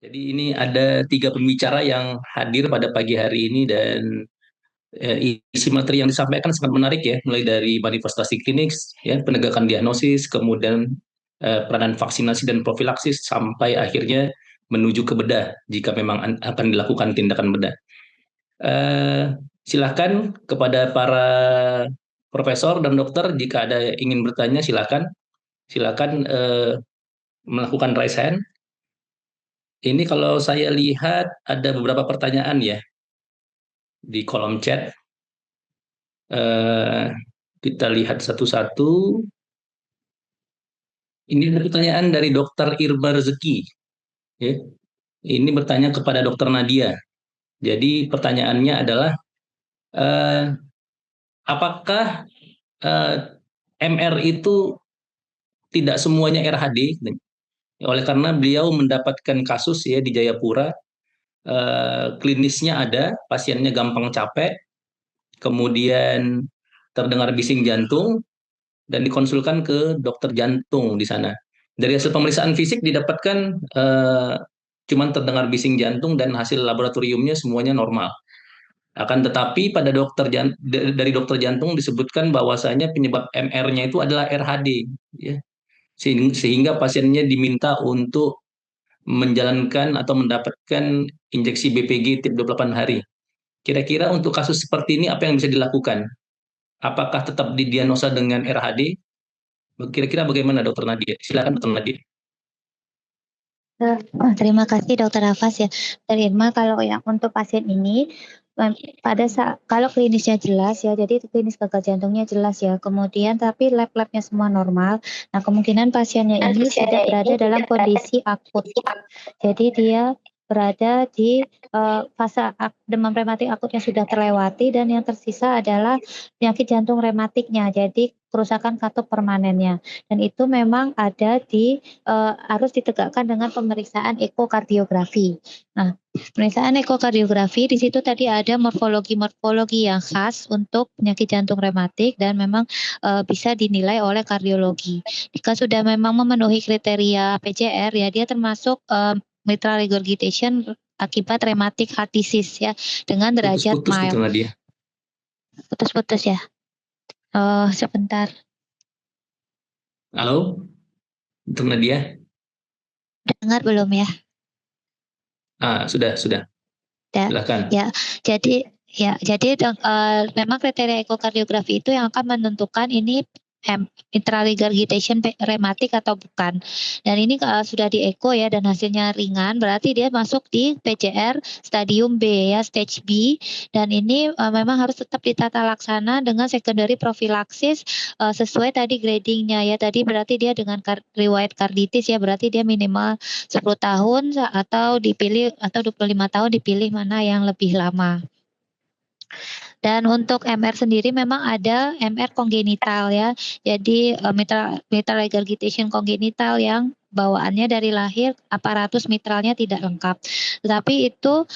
Jadi ini ada tiga pembicara yang hadir pada pagi hari ini dan isi materi yang disampaikan sangat menarik ya, mulai dari manifestasi klinik, ya, penegakan diagnosis, kemudian peranan vaksinasi dan profilaksis sampai akhirnya menuju ke bedah jika memang akan dilakukan tindakan bedah. Eh, Silakan kepada para profesor dan dokter jika ada ingin bertanya silakan, silakan melakukan raise hand. Ini kalau saya lihat ada beberapa pertanyaan ya di kolom chat. Eh, kita lihat satu-satu. Ini ada pertanyaan dari Dokter Irma Rezeki. Ya. Ini bertanya kepada Dokter Nadia. Jadi pertanyaannya adalah, eh, apakah eh, MR itu tidak semuanya RHD? Oleh karena beliau mendapatkan kasus ya di Jayapura, klinisnya ada, pasiennya gampang capek, kemudian terdengar bising jantung, dan dikonsulkan ke dokter jantung di sana. Dari hasil pemeriksaan fisik didapatkan cuman terdengar bising jantung dan hasil laboratoriumnya semuanya normal. Akan tetapi pada dari dokter jantung disebutkan bahwasanya penyebab MR-nya itu adalah RHD, ya. Sehingga pasiennya diminta untuk menjalankan atau mendapatkan injeksi BPG tiap 28 hari. Kira-kira untuk kasus seperti ini apa yang bisa dilakukan? Apakah tetap didiagnosa dengan RHD? Kira-kira bagaimana Dokter Nadia? Silakan Dokter Nadia. Terima kasih Dokter Hafaz ya. Dokter Irma, kalau yang untuk pasien ini pada saat kalau klinisnya jelas ya, jadi klinis gagal jantungnya jelas ya. Kemudian tapi lab-labnya semua normal. Nah, kemungkinan pasiennya ini tidak berada dalam kondisi akut. Jadi dia berada di fase demam rematik akut yang sudah terlewati dan yang tersisa adalah penyakit jantung rematiknya. Jadi kerusakan katup permanennya. Dan itu memang ada harus ditegakkan dengan pemeriksaan ekokardiografi. Nah, pemeriksaan ekokardiografi di situ tadi ada morfologi-morfologi yang khas untuk penyakit jantung rematik dan memang bisa dinilai oleh kardiologi. Jika sudah memang memenuhi kriteria PCR ya dia termasuk mitral regurgitation akibat rheumatic heart disease ya dengan derajat Putus-putus Dokter mild. Nadia. Putus-putus ya. Sebentar. Halo, Dokter Nadia. Dengar belum ya? Sudah. Ya, Silakan. jadi memang kriteria ekokardiografi itu yang akan menentukan ini mitral regurgitation rematik atau bukan. Dan ini sudah di eko ya dan hasilnya ringan, berarti dia masuk di PCR stadium B ya, stage B. Dan ini memang harus tetap ditata laksana dengan secondary prophylaxis sesuai tadi gradingnya ya. Tadi berarti dia dengan riwayat karditis ya, berarti dia minimal 10 tahun atau 25 tahun dipilih mana yang lebih lama. Dan untuk MR sendiri memang ada MR kongenital ya. Jadi mitral regurgitation kongenital yang bawaannya dari lahir aparatus mitralnya tidak lengkap. Tetapi itu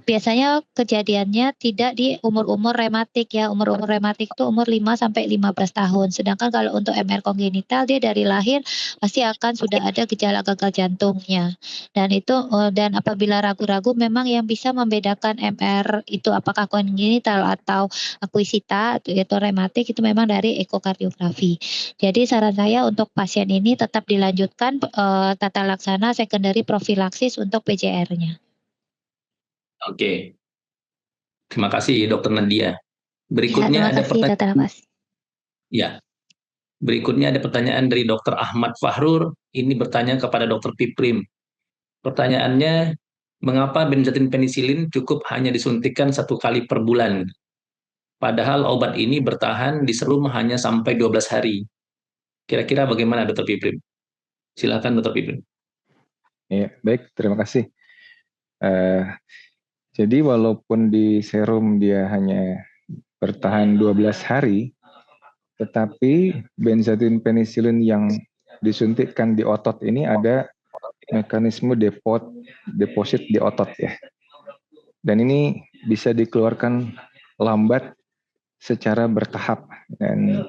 biasanya kejadiannya tidak di umur-umur rematik ya. Umur-umur rematik itu umur 5 sampai 15 tahun. Sedangkan kalau untuk MR kongenital dia dari lahir pasti akan sudah ada gejala gagal jantungnya. Dan apabila ragu-ragu memang yang bisa membedakan MR itu apakah kongenital atau akuisita atau rematik itu memang dari ekokardiografi. Jadi saran saya untuk pasien ini tetap dilanjutkan tata laksana secondary prophylaxis untuk PCR-nya. Oke. Terima kasih Dokter Nadia. Ya, Berikutnya terima ada kasih Dr. pertanyaan. Abbas. Ya, berikutnya ada pertanyaan dari Dokter Ahmad Fahrur. Ini bertanya kepada Dokter Piprim. Pertanyaannya, mengapa benzatin penisilin cukup hanya disuntikan 1 kali per bulan? Padahal obat ini bertahan di serum hanya sampai 12 hari. Kira-kira bagaimana Dokter Piprim? Silakan Dokter Piprim. Ya, baik, terima kasih. Jadi walaupun di serum dia hanya bertahan 12 hari, tetapi benzathine penicillin yang disuntikkan di otot ini ada mekanisme deposit di otot ya. Dan ini bisa dikeluarkan lambat secara bertahap. Dan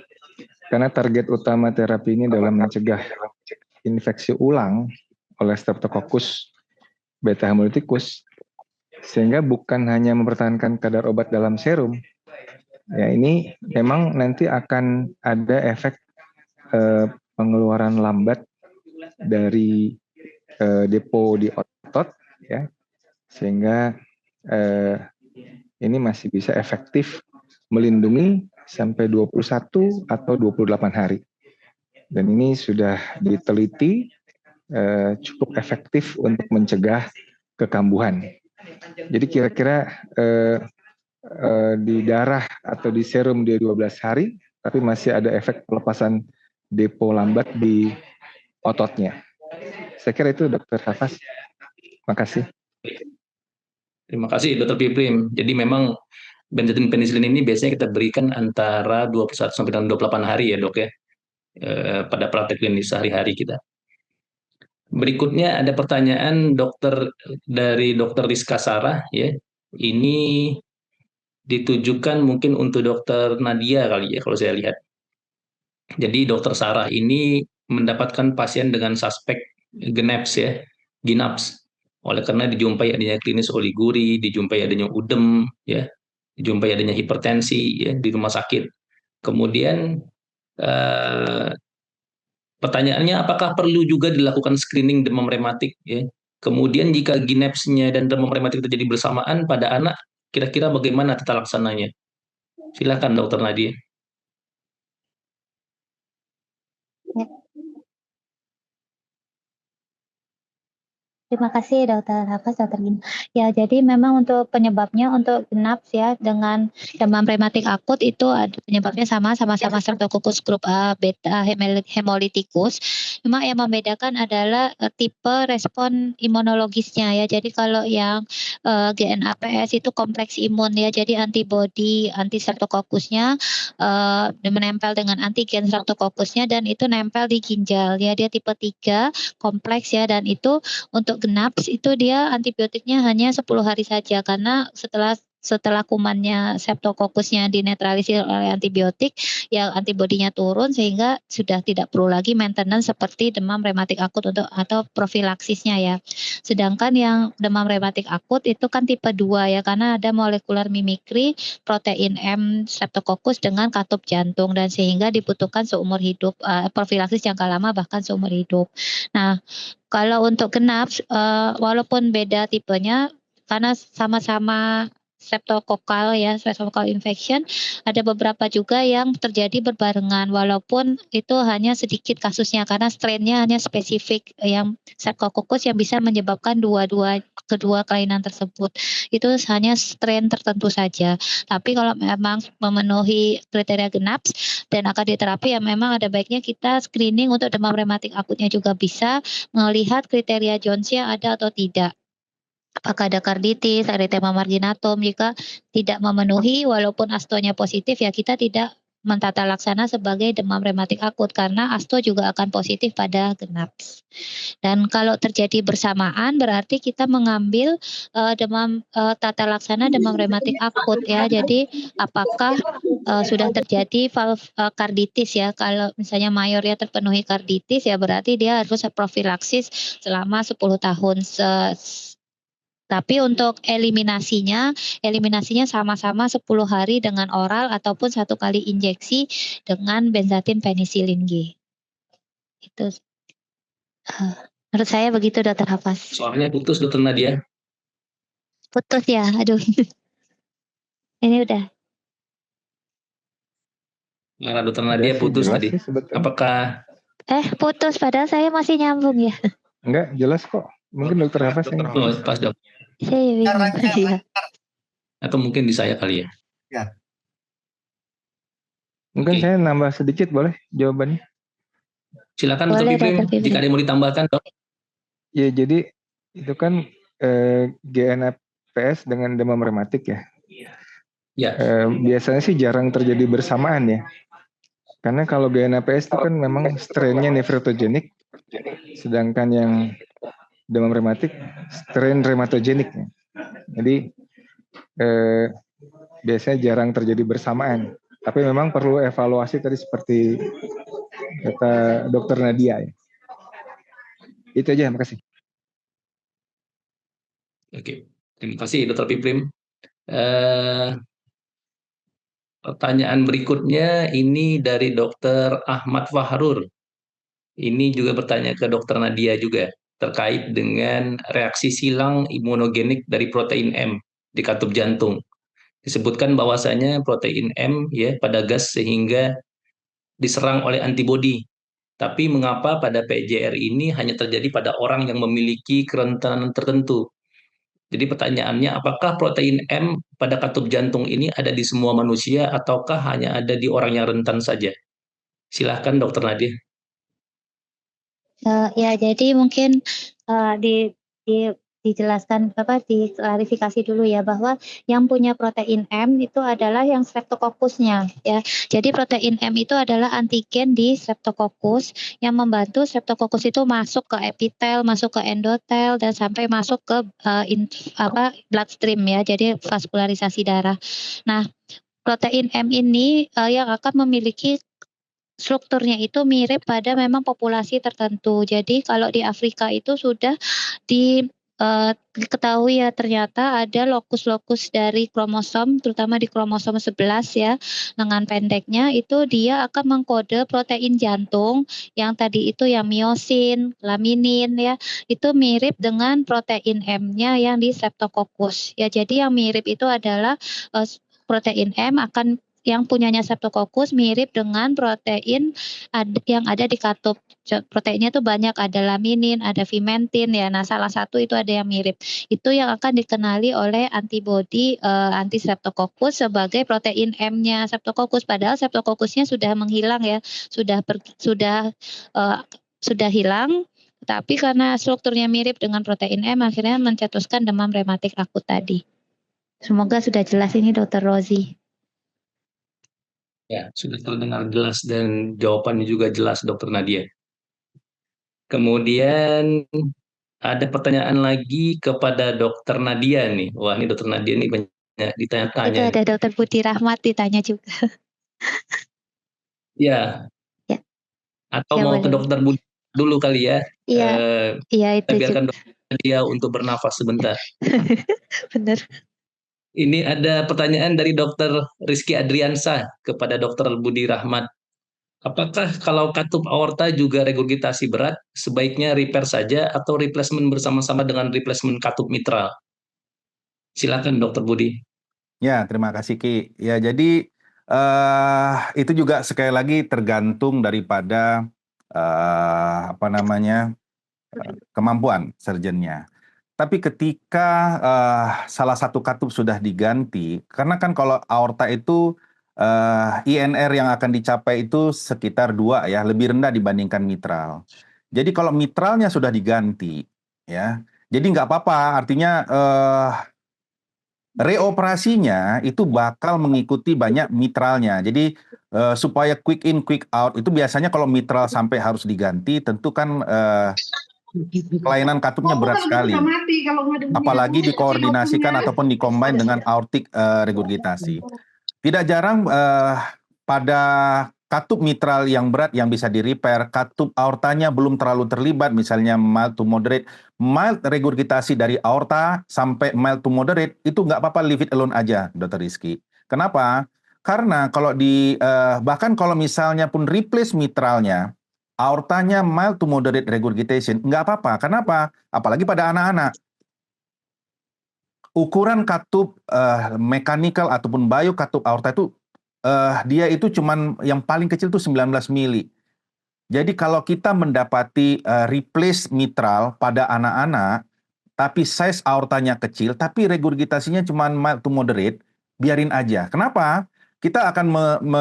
karena target utama terapi ini adalah mencegah infeksi ulang oleh Streptococcus beta hemolitikus, sehingga bukan hanya mempertahankan kadar obat dalam serum. Ya, ini memang nanti akan ada efek pengeluaran lambat dari depo di otot, ya, sehingga ini masih bisa efektif melindungi sampai 21 atau 28 hari. Dan ini sudah diteliti cukup efektif untuk mencegah kekambuhan. Jadi kira-kira di darah atau di serum dia 12 hari, tapi masih ada efek pelepasan depo lambat di ototnya. Saya kira itu Dr. Hafaz. Makasih. Terima kasih Dr. Piprim. Jadi memang benzathine penicillin ini biasanya kita berikan antara 21 sampai dengan 28 hari ya dok ya, pada praktek klinis sehari-hari kita. Berikutnya ada pertanyaan dari Dokter Rizka Sarah ya. Ini ditujukan mungkin untuk Dokter Nadia kali ya kalau saya lihat. Jadi Dokter Sarah ini mendapatkan pasien dengan suspek GNAPS ya, GNAPS. Oleh karena dijumpai adanya klinis oliguri, dijumpai adanya udem ya, dijumpai adanya hipertensi ya di rumah sakit. Kemudian pertanyaannya apakah perlu juga dilakukan screening demam rematik ya? Kemudian jika GNAPS-nya dan demam rematik terjadi bersamaan pada anak, kira-kira bagaimana tata laksananya? Silakan Dokter Nadia. Terima kasih Dokter Hafaz, Dokter Gina. Ya, jadi memang untuk penyebabnya untuk GNAPS ya dengan demam rematik akut itu ada penyebabnya sama-sama Streptococcus grup A beta hemolitikus. Cuma yang membedakan adalah tipe respon imunologisnya ya. Jadi kalau yang GNAPS itu kompleks imun ya. Jadi antibodi anti Streptococcusnya menempel dengan antigen Streptococcusnya dan itu nempel di ginjal ya. Dia tipe 3 kompleks ya, dan itu untuk GNAPS itu dia antibiotiknya hanya 10 hari saja karena setelah kumannya Streptococcusnya dinetralisir oleh antibiotik, ya antibodinya turun sehingga sudah tidak perlu lagi maintenance seperti demam rematik akut atau profilaksisnya ya. Sedangkan yang demam rematik akut itu kan tipe 2 ya, karena ada molekular mimikri protein M Streptococcus dengan katup jantung dan sehingga dibutuhkan seumur hidup, profilaksis jangka lama bahkan seumur hidup. Nah, kalau untuk GNAPS, walaupun beda tipenya, karena sama-sama streptokokal ya, streptokokal infection, ada beberapa juga yang terjadi berbarengan, walaupun itu hanya sedikit kasusnya, karena strain-nya hanya spesifik yang Streptococcus yang bisa menyebabkan kedua kelainan tersebut. Itu hanya strain tertentu saja. Tapi kalau memang memenuhi kriteria GNAPS dan akan diterapi, ya memang ada baiknya kita screening untuk demam rematik akutnya juga bisa melihat kriteria Jones-nya ada atau tidak. Apakah ada karditis, erythema marginatum. Jika tidak memenuhi walaupun astonya positif, ya kita tidak mentata laksana sebagai demam rematik akut karena asto juga akan positif pada GNAPS. Dan kalau terjadi bersamaan berarti kita mengambil tata laksana demam rematik akut ya. Jadi apakah sudah terjadi valve karditis ya. Kalau misalnya mayornya terpenuhi karditis ya berarti dia harus profilaksis selama 10 tahun. Tapi untuk eliminasinya sama-sama 10 hari dengan oral ataupun 1 kali injeksi dengan benzathine penicillin G. Itu menurut saya begitu Dokter Hafaz. Soalnya putus Dokter Nadia. Putus ya, aduh. Ini udah. Karena Dokter Nadia putus tadi. Apakah putus padahal saya masih nyambung ya. Enggak, jelas kok. Mungkin Dokter Hafaz yang pas dok. Saya bingung. Atau mungkin di saya kali ya. Ya. Mungkin saya nambah sedikit boleh jawabannya? Silakan Dr. Piprim, jika ada yang mau ditambahkan dok. Ya, jadi itu kan GNAPS dengan demam rematik ya. Ya. Biasanya sih jarang terjadi bersamaan ya. Karena kalau GNAPS itu kan memang strainnya nefrotogenik, sedangkan yang demam rematik strain rheumatogenic. Jadi biasanya jarang terjadi bersamaan. Tapi memang perlu evaluasi tadi seperti kata Dokter Nadia. Itu aja, makasih. Oke, terima kasih Dokter Piprim. Eh, Pertanyaan berikutnya ini dari Dokter Ahmad Fahrur. Ini juga bertanya ke Dokter Nadia juga terkait dengan reaksi silang imunogenik dari protein M di katup jantung. Disebutkan bahwasanya protein M ya pada gas sehingga diserang oleh antibodi. Tapi mengapa pada PJR ini hanya terjadi pada orang yang memiliki kerentanan tertentu? Jadi pertanyaannya, apakah protein M pada katup jantung ini ada di semua manusia ataukah hanya ada di orang yang rentan saja? Silahkan Dokter Nadia. Ya, jadi mungkin di dijelaskan diklarifikasi dulu ya bahwa yang punya protein M itu adalah yang Streptococcusnya ya. Jadi protein M itu adalah antigen di Streptococcus yang membantu Streptococcus itu masuk ke epitel, masuk ke endotel dan sampai masuk ke bloodstream ya. Jadi vaskularisasi darah. Nah, protein M ini yang akan memiliki strukturnya itu mirip pada memang populasi tertentu. Jadi kalau di Afrika itu sudah diketahui ya ternyata ada lokus-lokus dari kromosom, terutama di kromosom 11 ya, lengan pendeknya itu dia akan mengkode protein jantung yang tadi itu yang miosin, laminin ya, itu mirip dengan protein M-nya yang di Streptococcus. Ya jadi yang mirip itu adalah protein M akan yang punyanya Streptococcus mirip dengan protein yang ada di katup. Proteinnya tuh banyak, ada laminin, ada vimentin ya. Nah, salah satu itu ada yang mirip. Itu yang akan dikenali oleh antibodi anti Streptococcus sebagai protein M-nya Streptococcus. Padahal Streptococcusnya sudah menghilang ya, sudah hilang. Tapi karena strukturnya mirip dengan protein M, akhirnya mencetuskan demam rematik akut tadi. Semoga sudah jelas ini Dokter Rozi. Ya, sudah terdengar jelas dan jawabannya juga jelas Dokter Nadia. Kemudian ada pertanyaan lagi kepada Dokter Nadia nih. Wah, ini Dokter Nadia nih banyak Itu ditanya-tanya. ada Dokter Budi Rahmat ditanya juga. Ya, Ya, atau ya mau ke boleh. Dokter Budi dulu kali ya. Iya, iya Kita itu biarkan juga. Dokter Nadia untuk bernafas sebentar. Benar. Ini ada pertanyaan dari Dokter Rizky Adriansa kepada Dokter Budi Rahmat. Apakah kalau katup aorta juga regurgitasi berat, sebaiknya repair saja atau replacement bersama-sama dengan replacement katup mitral? Silakan Dokter Budi. Ya, terima kasih Ki. Ya, jadi itu juga sekali lagi tergantung daripada kemampuan surgeonnya. Tapi ketika salah satu katup sudah diganti, karena kan kalau aorta itu INR yang akan dicapai itu sekitar 2 ya, lebih rendah dibandingkan mitral. Jadi kalau mitralnya sudah diganti, ya, jadi nggak apa-apa. Artinya reoperasinya itu bakal mengikuti banyak mitralnya. Jadi supaya quick in, quick out itu biasanya kalau mitral sampai harus diganti, tentu kan kelainan katupnya berat sekali. Apalagi dikoordinasikan ataupun dikombin dengan aortic regurgitasi. Tidak jarang pada katup mitral yang berat yang bisa di-repair, katup aortanya belum terlalu terlibat, misalnya mild to moderate, mild regurgitasi dari aorta sampai mild to moderate, itu nggak apa-apa, leave it alone aja, Dr. Rizky. Kenapa? Karena kalau bahkan kalau misalnya pun replace mitralnya, aortanya mild to moderate regurgitation, nggak apa-apa. Kenapa? Apalagi pada anak-anak. Ukuran katup mechanical ataupun bio katup aorta itu dia itu cuman yang paling kecil itu 19 mili. Jadi kalau kita mendapati replace mitral pada anak-anak, tapi size aortanya kecil, tapi regurgitasinya cuman mild to moderate, biarin aja. Kenapa? Kita akan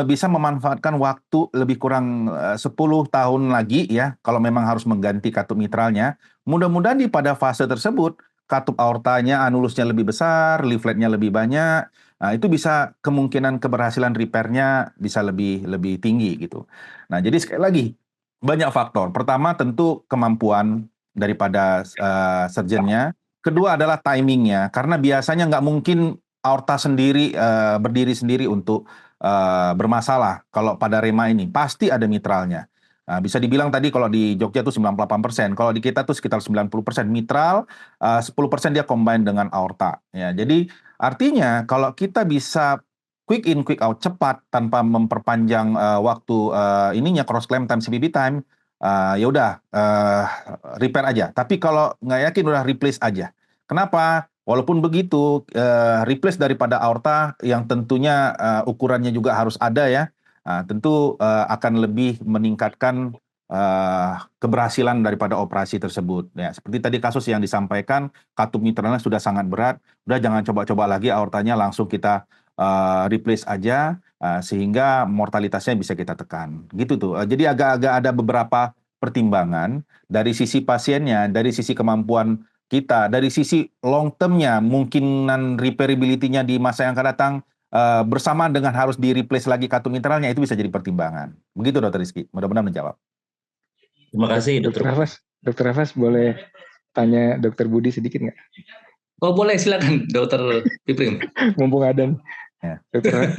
bisa memanfaatkan waktu lebih kurang 10 tahun lagi ya, kalau memang harus mengganti katup mitralnya. Mudah-mudahan pada fase tersebut, katup aortanya, anulusnya lebih besar, leafletnya lebih banyak. Nah, itu bisa kemungkinan keberhasilan repairnya bisa lebih tinggi gitu. Nah, jadi sekali lagi, banyak faktor. Pertama tentu kemampuan daripada surgeonnya. Kedua adalah timingnya, karena biasanya nggak mungkin aorta sendiri berdiri sendiri untuk bermasalah. Kalau pada rema ini pasti ada mitralnya. Bisa dibilang tadi kalau di Jogja itu 98%, kalau di kita tuh sekitar 90% mitral, 10% dia combine dengan aorta. Ya, jadi artinya kalau kita bisa quick in quick out cepat tanpa memperpanjang waktu ininya cross clamp time CPB time, ya udah repair aja. Tapi kalau nggak yakin udah replace aja. Kenapa? Walaupun begitu, replace daripada aorta yang tentunya ukurannya juga harus ada ya. Tentu akan lebih meningkatkan keberhasilan daripada operasi tersebut. Ya, seperti tadi kasus yang disampaikan, katup mitralnya sudah sangat berat, udah jangan coba-coba lagi aortanya, langsung kita replace aja, sehingga mortalitasnya bisa kita tekan. Gitu tuh. Jadi agak-agak ada beberapa pertimbangan dari sisi pasiennya, dari sisi kemampuan kita, dari sisi long term-nya, mungkinan repairability-nya di masa yang akan datang, bersamaan dengan harus di-replace lagi katup mitralnya, itu bisa jadi pertimbangan. Begitu Dr. Rizky, mudah-mudahan menjawab. Terima kasih Dr. Hafaz boleh tanya Dr. Budi sedikit nggak? Oh boleh, silakan Dr. Piprim. Mumpung ada. Ya.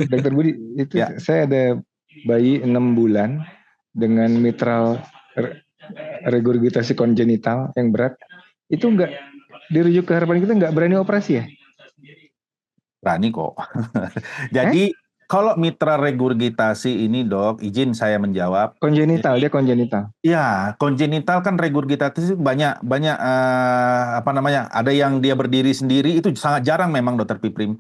Dr. Budi, itu Ya. saya ada bayi 6 bulan dengan mitral regurgitasi kongenital yang berat. Itu nggak dirujuk ke harapan kita, nggak berani operasi ya? Berani kok. Jadi kalau mitral regurgitasi ini dok, izin saya menjawab. Kongenital, dia kongenital. Ya, kongenital kan regurgitasi banyak ada yang dia berdiri sendiri, itu sangat jarang memang Dokter Piprim.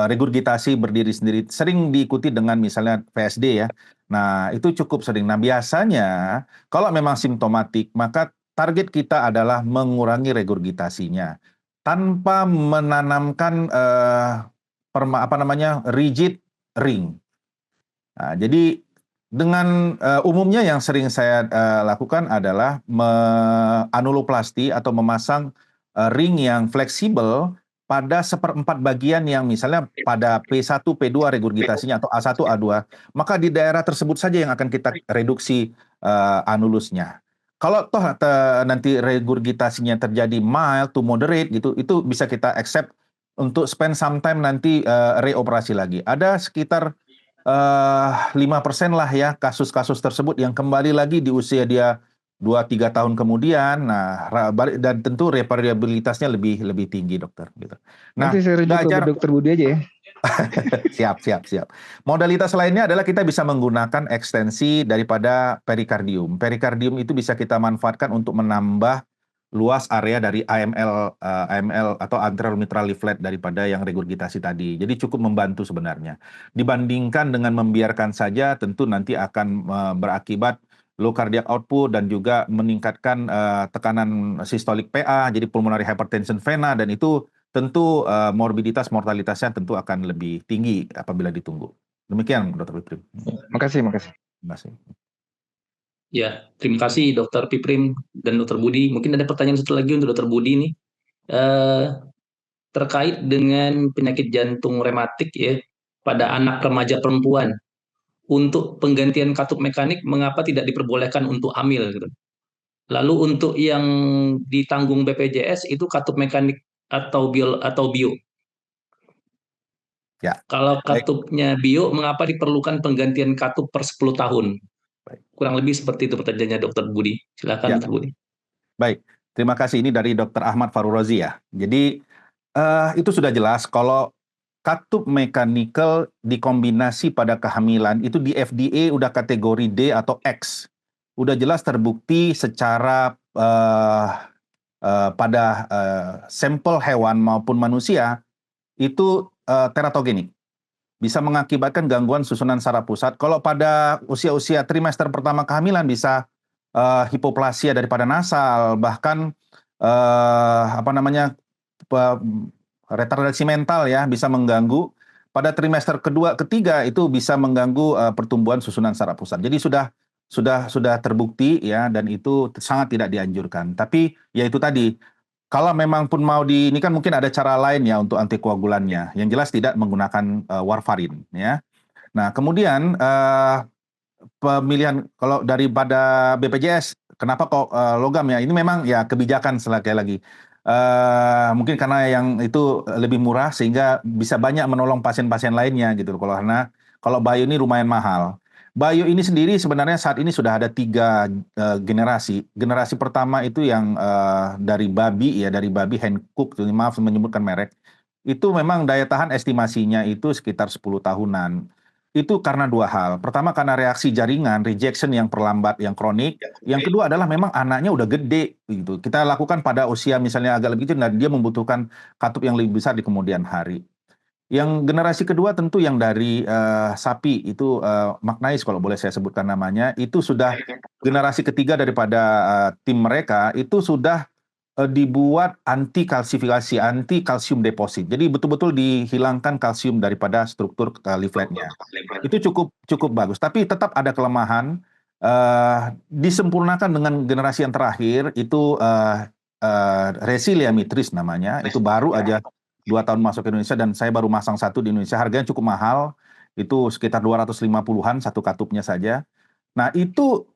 Regurgitasi berdiri sendiri sering diikuti dengan misalnya PSD ya. Nah, itu cukup sering. Nah, biasanya kalau memang simptomatik, maka target kita adalah mengurangi regurgitasinya tanpa menanamkan rigid ring. Nah, jadi dengan umumnya yang sering saya lakukan adalah anuloplasti atau memasang ring yang fleksibel pada 1/4 bagian yang misalnya pada P1, P2 regurgitasinya atau A1, A2, maka di daerah tersebut saja yang akan kita reduksi anulusnya. Kalau toh nanti regurgitasinya terjadi mild to moderate gitu, itu bisa kita accept untuk spend some time nanti reoperasi lagi. Ada sekitar 5% lah ya kasus-kasus tersebut yang kembali lagi di usia dia 2-3 tahun kemudian. Nah, dan tentu reparabilitasnya lebih tinggi dokter gitu. Nah, nanti saya rujuk ke Dokter Budi aja ya. Siap. Modalitas lainnya adalah kita bisa menggunakan ekstensi daripada perikardium. Perikardium itu bisa kita manfaatkan untuk menambah luas area dari AML atau anterior mitral leaflet daripada yang regurgitasi tadi. Jadi cukup membantu sebenarnya. Dibandingkan dengan membiarkan saja, tentu nanti akan berakibat low cardiac output dan juga meningkatkan tekanan sistolik PA, jadi pulmonary hypertension vena, dan itu tentu morbiditas mortalitasnya tentu akan lebih tinggi apabila ditunggu. Demikian Dr. Piprim. Makasih. Terima kasih. Ya, terima kasih Dr. Piprim dan Dr. Budi. Mungkin ada pertanyaan satu lagi untuk Dr. Budi nih. Terkait dengan penyakit jantung rematik ya pada anak remaja perempuan. Untuk penggantian katup mekanik mengapa tidak diperbolehkan untuk hamil gitu. Lalu untuk yang ditanggung BPJS itu katup mekanik atau bio. Ya. Kalau katupnya bio, mengapa diperlukan penggantian katup per 10 tahun? Kurang lebih seperti itu pertanyaannya Dr. Budi. Silakan Dr. Budi. Baik, terima kasih. Ini dari Dr. Ahmad Farurozi ya. Jadi itu sudah jelas kalau katup mechanical dikombinasi pada kehamilan itu di FDA udah kategori D atau X. Udah jelas terbukti secara pada sampel hewan maupun manusia itu teratogenik. Bisa mengakibatkan gangguan susunan saraf pusat. Kalau pada usia-usia trimester pertama kehamilan bisa hipoplasia daripada nasal, bahkan retardasi mental ya, bisa mengganggu. Pada trimester kedua, ketiga itu bisa mengganggu pertumbuhan susunan saraf pusat. Jadi sudah terbukti ya, dan itu sangat tidak dianjurkan. Tapi ya itu tadi, kalau memang pun mau ini kan mungkin ada cara lain ya untuk antikoagulannya. Yang jelas tidak menggunakan warfarin ya. Nah, kemudian pemilihan kalau daripada BPJS, kenapa kok logam ya? Ini memang ya kebijakan sekali lagi. Mungkin karena yang itu lebih murah sehingga bisa banyak menolong pasien-pasien lainnya gitu. Karena kalau bio ini lumayan mahal. Bayo ini sendiri sebenarnya saat ini sudah ada 3 generasi. Generasi pertama itu yang dari babi ya, dari babi Hankook, maaf menyebutkan merek. Itu memang daya tahan estimasinya itu sekitar 10 tahunan. Itu karena 2 hal. Pertama karena reaksi jaringan, rejection yang perlambat, yang kronik. Yang kedua adalah memang anaknya udah gede gitu. Kita lakukan pada usia misalnya agak lebih kecil dan dia membutuhkan katup yang lebih besar di kemudian hari. Yang generasi kedua tentu yang dari sapi itu Magnais kalau boleh saya sebutkan namanya, itu sudah generasi ketiga daripada tim mereka itu sudah dibuat anti kalsifikasi, anti kalsium deposit. Jadi betul-betul dihilangkan kalsium daripada struktur leafletnya. Itu cukup bagus, tapi tetap ada kelemahan. Disempurnakan dengan generasi yang terakhir itu Resilia mitris namanya, itu baru aja 2 tahun masuk ke Indonesia dan saya baru masang satu di Indonesia. Harganya cukup mahal, itu sekitar 250-an satu katupnya saja. Nah itu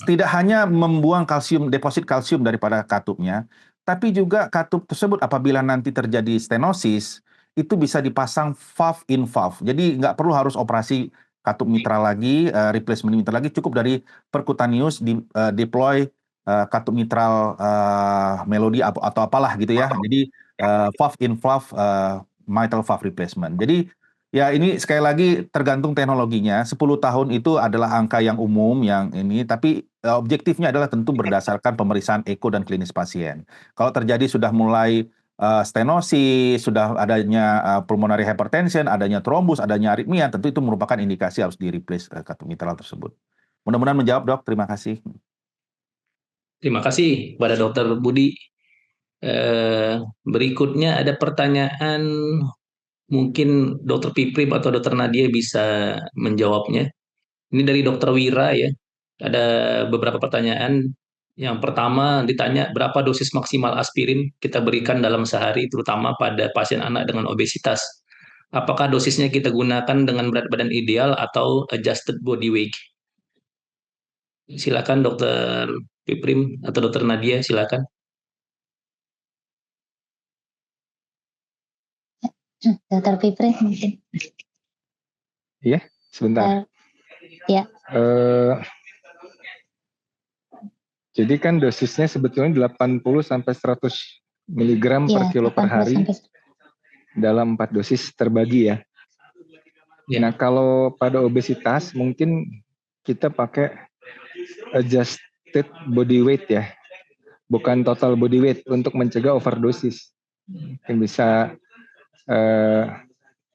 tidak hanya membuang deposit kalsium daripada katupnya, tapi juga katup tersebut apabila nanti terjadi stenosis, itu bisa dipasang valve in valve. Jadi nggak perlu harus operasi katup mitral lagi, replacement mitral lagi, cukup dari percutaneous deploy katup mitral Melody atau apalah gitu ya. Jadi valve in valve mitral valve replacement. Jadi ya ini sekali lagi tergantung teknologinya. 10 tahun itu adalah angka yang umum yang ini, tapi objektifnya adalah tentu berdasarkan pemeriksaan eko dan klinis pasien. Kalau terjadi sudah mulai stenosis, sudah adanya pulmonary hypertension, adanya trombus, adanya aritmia, tentu itu merupakan indikasi harus di-replace katup mitral tersebut. Mudah-mudahan menjawab, Dok. Terima kasih. Terima kasih kepada Dokter Budi. Berikutnya ada pertanyaan, mungkin Dokter Piprim atau Dokter Nadia bisa menjawabnya. Ini dari Dokter Wira ya. Ada beberapa pertanyaan. Yang pertama ditanya berapa dosis maksimal aspirin kita berikan dalam sehari, terutama pada pasien anak dengan obesitas. Apakah dosisnya kita gunakan dengan berat badan ideal atau adjusted body weight? Silakan Dokter Piprim atau Dokter Nadia, silakan. Dokter Pipri mungkin. Iya, sebentar. Ya. Jadi kan dosisnya sebetulnya 80 sampai 100 mg per kilo per hari dalam 4 dosis terbagi ya. Nah kalau pada obesitas mungkin kita pakai adjusted body weight ya, bukan total body weight untuk mencegah overdosis. Mungkin bisa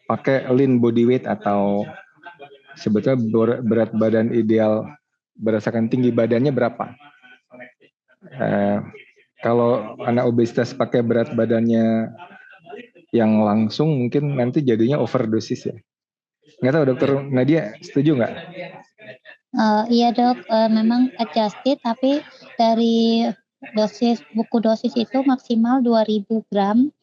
pakai lean body weight atau sebetulnya berat badan ideal berdasarkan tinggi badannya berapa. Kalau anak obesitas pakai berat badannya yang langsung mungkin nanti jadinya overdosis ya. Nggak tahu Dokter Nadia setuju nggak? Iya dok, memang adjusted tapi dari buku dosis itu maksimal 2000 gram.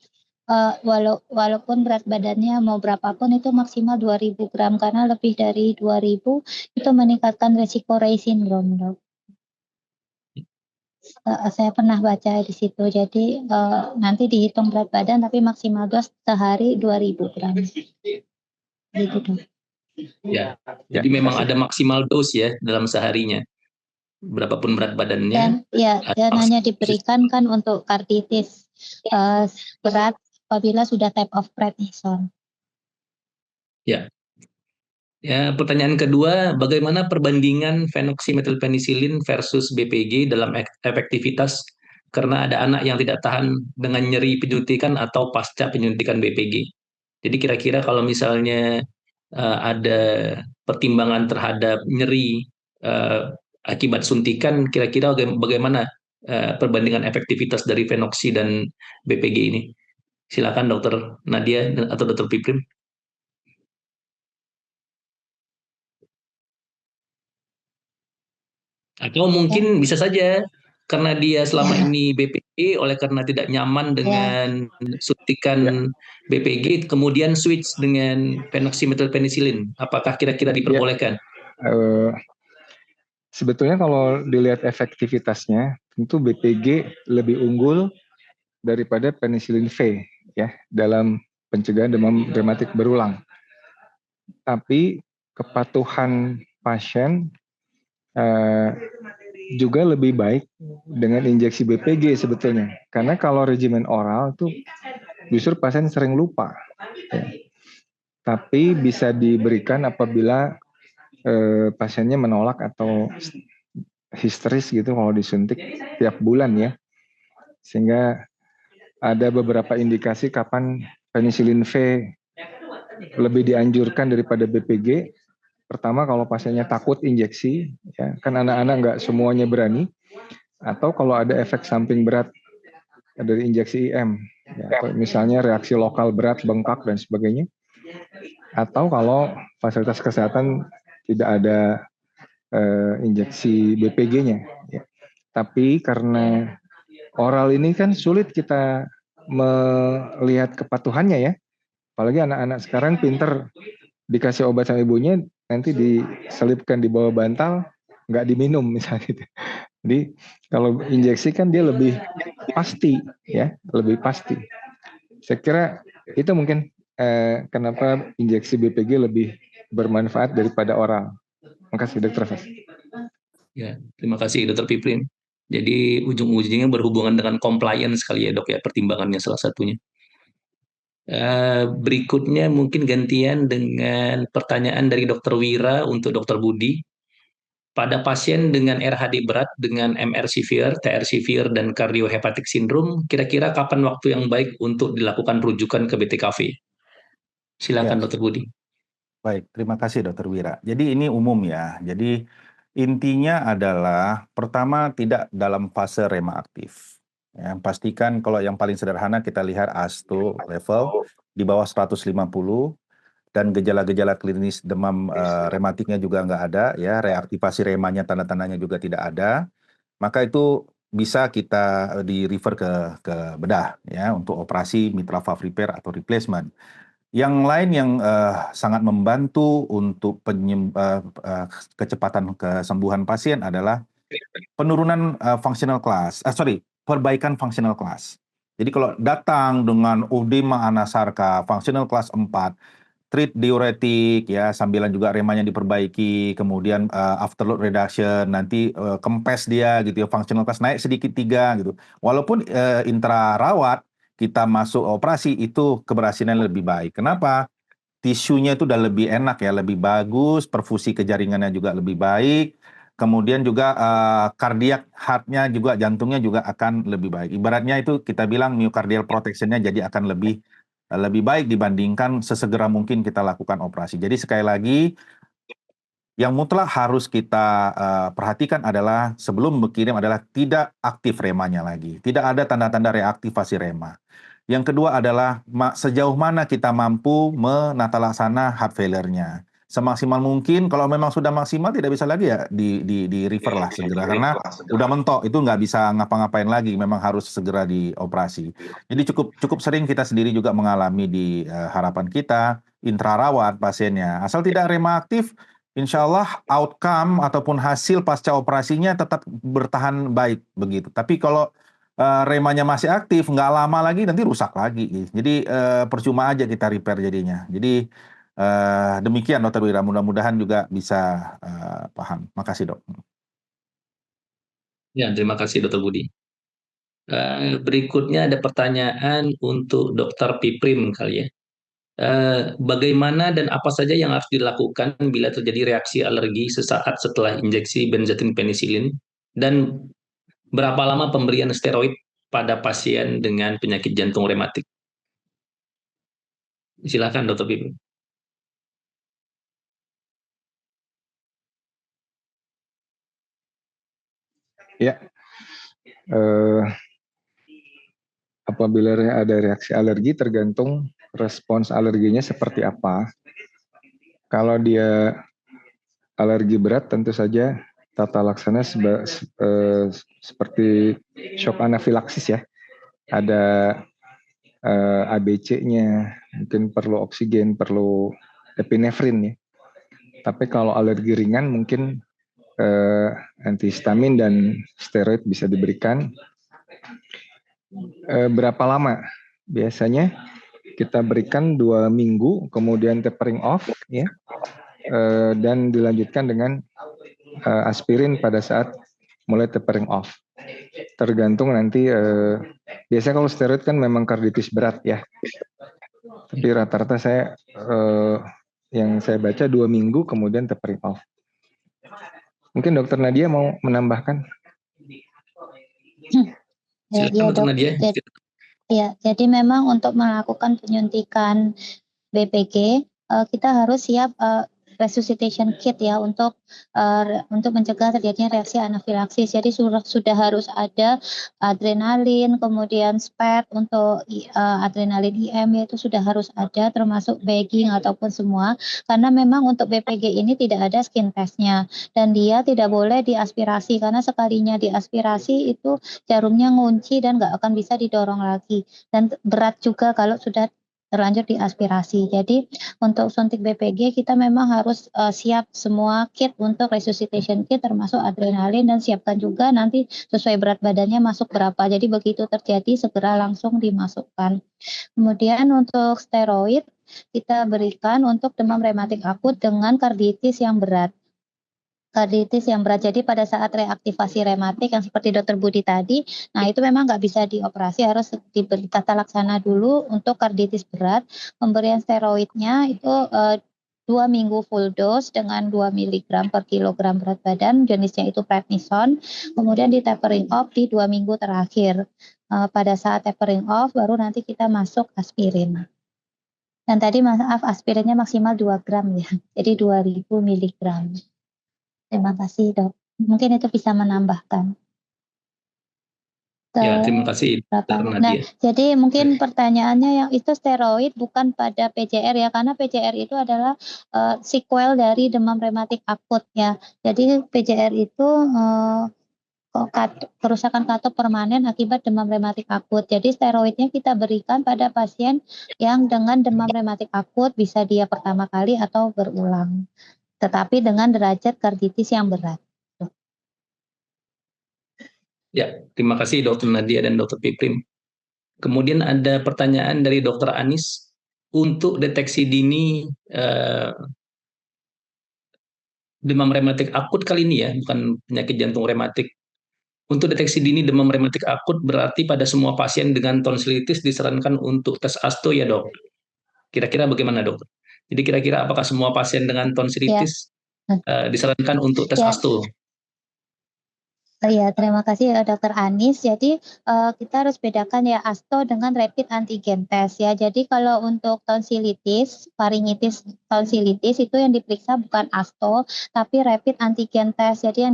Walaupun berat badannya mau berapapun itu maksimal 2000 gram karena lebih dari 2000 itu meningkatkan resiko Rey syndrome dok. Saya pernah baca di situ, jadi nanti dihitung berat badan tapi maksimal dos sehari 2000 gram. Gitu dok. Ya, jadi memang ada maksimal dos ya dalam seharinya, berapapun berat badannya. Dan hanya diberikan kan untuk karditis berat apabila sudah type of prednison. Ya. Ya, pertanyaan kedua, bagaimana perbandingan phenoxymethylpenicillin versus BPG dalam efektivitas karena ada anak yang tidak tahan dengan nyeri penyuntikan atau pasca penyuntikan BPG. Jadi kira-kira kalau misalnya ada pertimbangan terhadap nyeri akibat suntikan, kira-kira bagaimana perbandingan efektivitas dari phenoxy dan BPG ini? Silakan Dokter Nadia atau Dokter Piprim. Atau mungkin bisa saja karena dia selama ini BPG, oleh karena tidak nyaman dengan suntikan BPG, kemudian switch dengan phenoxymethylpenicillin. Apakah kira-kira diperbolehkan? Sebetulnya kalau dilihat efektivitasnya, tentu BPG lebih unggul daripada penicillin V ya dalam pencegahan demam rematik berulang. Tapi kepatuhan pasien juga lebih baik dengan injeksi BPG sebetulnya. Karena kalau regimen oral tuh justru pasien sering lupa. Ya. Tapi bisa diberikan apabila pasiennya menolak atau histeris gitu kalau disuntik tiap bulan ya. Sehingga ada beberapa indikasi kapan penisilin V lebih dianjurkan daripada BPG. Pertama kalau pasiennya takut injeksi, ya, kan anak-anak nggak semuanya berani. Atau kalau ada efek samping berat dari injeksi IM, ya, misalnya reaksi lokal berat, bengkak dan sebagainya. Atau kalau fasilitas kesehatan tidak ada injeksi BPG-nya. Ya. Tapi karena oral ini kan sulit kita melihat kepatuhannya ya. Apalagi anak-anak sekarang pinter dikasih obat sama ibunya, nanti diselipkan di bawah bantal, nggak diminum misalnya. Jadi kalau injeksi kan dia lebih pasti ya, lebih pasti. Saya kira itu mungkin kenapa injeksi BPG lebih bermanfaat daripada oral. Makasih Dr. Fas. Ya, terima kasih Dr. Piprim. Jadi ujung-ujungnya berhubungan dengan compliance kali ya dok ya, pertimbangannya salah satunya. Berikutnya mungkin gantian dengan pertanyaan dari Dr. Wira untuk Dr. Budi. Pada pasien dengan RHD berat dengan MR severe, TR severe, dan cardiohepatic syndrome, kira-kira kapan waktu yang baik untuk dilakukan rujukan ke BTKV? Silakan Ya. Dr. Budi. Baik, terima kasih Dr. Wira. Jadi ini umum ya. Jadi intinya adalah pertama tidak dalam fase rema aktif. Ya, pastikan kalau yang paling sederhana kita lihat ASTO level di bawah 150 dan gejala-gejala klinis demam rematiknya juga nggak ada ya, reaktivasi remanya tanda-tandanya juga tidak ada. Maka itu bisa kita di refer ke bedah ya untuk operasi mitral valve repair atau replacement. Yang lain yang sangat membantu untuk kecepatan kesembuhan pasien adalah penurunan functional class, perbaikan functional class. Jadi kalau datang dengan edema anasarka, functional class 4, treat diuretik ya, sambilan juga remanya diperbaiki, kemudian afterload reduction, nanti kempes dia gitu ya, functional class naik sedikit 3 gitu. Walaupun intrarawat kita masuk operasi itu keberhasilan lebih baik. Kenapa? Tisunya itu udah lebih enak ya, lebih bagus, perfusi ke jaringannya juga lebih baik, kemudian juga cardiac heart-nya juga, jantungnya juga akan lebih baik. Ibaratnya itu kita bilang myocardial protection-nya jadi akan lebih baik dibandingkan sesegera mungkin kita lakukan operasi. Jadi sekali lagi, yang mutlak harus kita perhatikan adalah sebelum berkirim adalah tidak aktif remanya lagi. Tidak ada tanda-tanda reaktivasi rema. Yang kedua adalah sejauh mana kita mampu menata laksana heart failure-nya. Semaksimal mungkin, kalau memang sudah maksimal tidak bisa lagi ya di refer lah segera. Karena udah mentok, itu nggak bisa ngapa-ngapain lagi, memang harus segera dioperasi. Jadi cukup sering kita sendiri juga mengalami di harapan kita, intrarawat pasiennya. Asal tidak rema aktif, insya Allah outcome ataupun hasil pasca operasinya tetap bertahan baik begitu. Tapi kalau remanya masih aktif, nggak lama lagi nanti rusak lagi. Jadi percuma aja kita repair jadinya. Jadi demikian Dr. Wira, mudah-mudahan juga bisa paham. Makasih dok. Ya, terima kasih Dr. Budi. Berikutnya ada pertanyaan untuk Dr. Piprim kali ya. Bagaimana dan apa saja yang harus dilakukan bila terjadi reaksi alergi sesaat setelah injeksi benzathine penicillin, dan berapa lama pemberian steroid pada pasien dengan penyakit jantung rematik? Silakan Dr. Piprim. Ya, apabila ada reaksi alergi tergantung respons alerginya seperti apa. Kalau dia alergi berat tentu saja tata laksana seperti shock anafilaksis ya. Ada ABC-nya, mungkin perlu oksigen, perlu epinefrin ya. Tapi kalau alergi ringan mungkin antihistamin dan steroid bisa diberikan. Berapa lama? Biasanya kita berikan 2 minggu, kemudian tapering off ya. dan dilanjutkan dengan aspirin pada saat mulai tapering off. Tergantung nanti, biasanya kalau steroid kan memang karditis berat ya. Tapi rata-rata saya yang saya baca 2 minggu kemudian tapering off. Mungkin Dokter Nadia mau menambahkan? Silakan Ya, Dokter Dok. Nadia. Ya, jadi memang untuk melakukan penyuntikan BPG kita harus siap resuscitation kit ya untuk mencegah terjadinya reaksi anafilaksis. Jadi sudah harus ada adrenalin, kemudian SPED untuk adrenalin IM itu sudah harus ada, termasuk bagging ataupun semua. Karena memang untuk BPG ini tidak ada skin testnya dan dia tidak boleh diaspirasi karena sekalinya diaspirasi itu jarumnya ngunci dan nggak akan bisa didorong lagi. Dan berat juga kalau sudah terlanjur diaspirasi. Jadi untuk suntik BPG kita memang harus siap semua kit untuk resuscitation kit termasuk adrenalin dan siapkan juga nanti sesuai berat badannya masuk berapa. Jadi begitu terjadi segera langsung dimasukkan. Kemudian untuk steroid kita berikan untuk demam rematik akut dengan karditis yang berat. Jadi pada saat reaktivasi rematik yang seperti Dokter Budi tadi, nah itu memang nggak bisa dioperasi, harus diberi tata laksana dulu untuk karditis berat. Pemberian steroidnya itu 2 minggu full dose dengan 2 mg per kilogram berat badan, jenisnya itu prednison, kemudian di tapering off di 2 minggu terakhir. Pada saat tapering off baru nanti kita masuk aspirin. Dan tadi maaf aspirinnya maksimal 2 gram ya, jadi 2000 mg. Terima kasih, Dok. Mungkin itu bisa menambahkan. Ya, terima kasih, Dokter Nadia. Jadi mungkin pertanyaannya yang itu steroid bukan pada PCR ya, karena PCR itu adalah sequel dari demam rematik akut ya. Jadi PCR itu kerusakan katup permanen akibat demam rematik akut. Jadi steroidnya kita berikan pada pasien yang dengan demam rematik akut, bisa dia pertama kali atau berulang. Tetapi dengan derajat karditis yang berat. Ya, terima kasih Dokter Nadia dan Dokter Piprim. Kemudian ada pertanyaan dari Dokter Anis, untuk deteksi dini demam rematik akut kali ini ya, bukan penyakit jantung rematik. Untuk deteksi dini demam rematik akut berarti pada semua pasien dengan tonsilitis disarankan untuk tes ASTO ya dok? Kira-kira bagaimana dok? Jadi kira-kira apakah semua pasien dengan tonsilitis disarankan untuk tes ASTO? Iya, terima kasih Dokter Anis. Jadi kita harus bedakan ya ASTO dengan rapid antigen test ya. Jadi kalau untuk tonsilitis, faringitis, tonsilitis itu yang diperiksa bukan ASTO tapi rapid antigen test. Jadi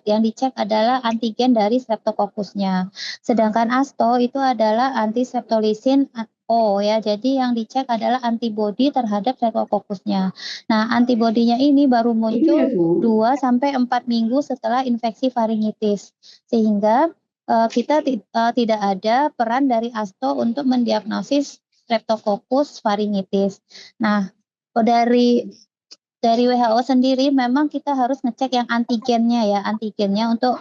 yang dicek adalah antigen dari streptococcusnya. Sedangkan ASTO itu adalah anti streptolisin O ya. Jadi yang dicek adalah antibodi terhadap streptococcusnya. Nah, antibodinya ini baru muncul 2 sampai 4 minggu setelah infeksi faringitis. Sehingga kita tidak ada peran dari ASTO untuk mendiagnosis Streptococcus faringitis. Nah, dari WHO sendiri memang kita harus ngecek yang antigennya untuk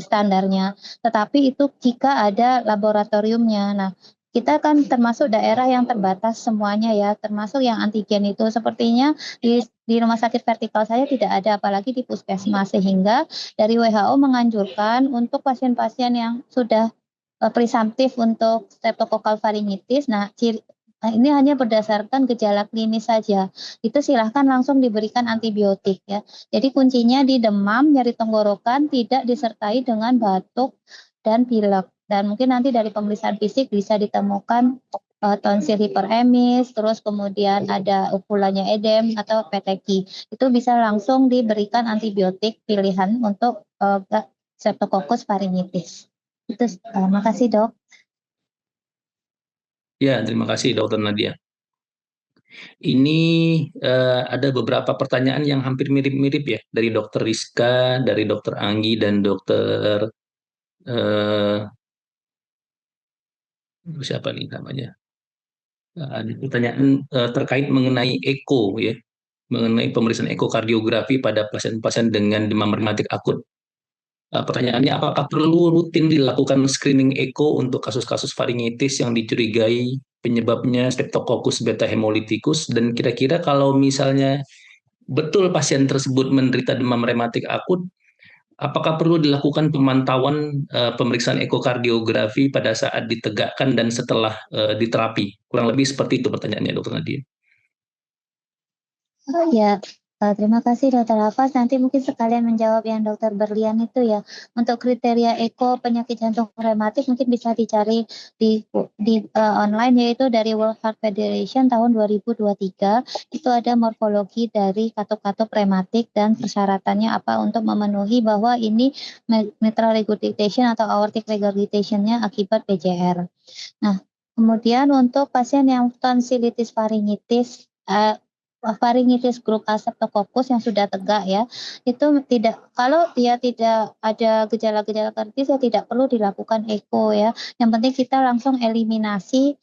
standarnya. Tetapi itu jika ada laboratoriumnya. Nah, kita kan termasuk daerah yang terbatas semuanya ya, termasuk yang antigen itu. Sepertinya di rumah sakit vertikal saya tidak ada, apalagi di puskesmas. Sehingga dari WHO menganjurkan untuk pasien-pasien yang sudah presumptif untuk streptokokal faringitis. Nah, ini hanya berdasarkan gejala klinis saja. Itu silahkan langsung diberikan antibiotik ya. Jadi kuncinya di demam, nyeri tenggorokan, tidak disertai dengan batuk dan pilek. Dan mungkin nanti dari pemeriksaan fisik bisa ditemukan tonsil hiperemis, terus kemudian ada ukulannya edem atau peteki. Itu bisa langsung diberikan antibiotik pilihan untuk Streptococcus faringitis. Itu, makasih dok. Ya, terima kasih Dokter Nadia. Ini ada beberapa pertanyaan yang hampir mirip-mirip ya, dari Dokter Rizka, dari Dokter Anggi, dan Dokter siapa nih namanya? Ada pertanyaan terkait mengenai eko ya, mengenai pemeriksaan ekokardiografi pada pasien-pasien dengan demam rematik akut. Pertanyaannya, apakah perlu rutin dilakukan screening eko untuk kasus-kasus faringitis yang dicurigai penyebabnya Streptococcus beta hemolyticus, dan kira-kira kalau misalnya betul pasien tersebut menderita demam rematik akut, apakah perlu dilakukan pemantauan pemeriksaan ekokardiografi pada saat ditegakkan dan setelah diterapi? Kurang lebih seperti itu pertanyaannya, Dokter Nadia. Oh ya, terima kasih Dokter Hafaz. Nanti mungkin sekalian menjawab yang Dokter Berlian itu ya. Untuk kriteria eko penyakit jantung rematik mungkin bisa dicari di online, yaitu dari World Heart Federation tahun 2023. Itu ada morfologi dari katup-katup rematik dan persyaratannya apa untuk memenuhi bahwa ini mitral regurgitation atau aortic regurgitation-nya akibat PJR. Nah, kemudian untuk pasien yang tonsilitis faringitis grup A Streptococcus yang sudah tegak ya, itu kalau dia tidak ada gejala-gejala kritis ya tidak perlu dilakukan eko ya. Yang penting kita langsung eliminasi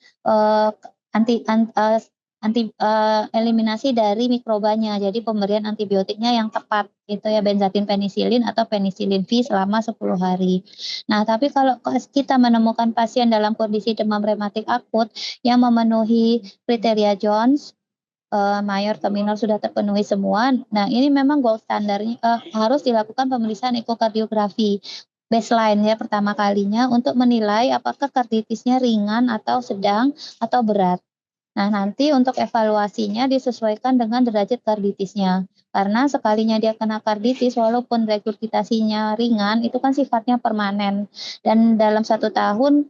eliminasi dari mikrobanya. Jadi pemberian antibiotiknya yang tepat itu ya, benzatin penisilin atau penisilin V selama 10 hari. Nah, tapi kalau kita menemukan pasien dalam kondisi demam rematik akut yang memenuhi kriteria Jones, mayor atau minor sudah terpenuhi semua. Nah, ini memang gold standarnya harus dilakukan pemeriksaan ekokardiografi baseline ya pertama kalinya untuk menilai apakah karditisnya ringan atau sedang atau berat. Nah, nanti untuk evaluasinya disesuaikan dengan derajat karditisnya. Karena sekalinya dia kena karditis, walaupun regurgitasinya ringan, itu kan sifatnya permanen. Dan dalam 1 tahun,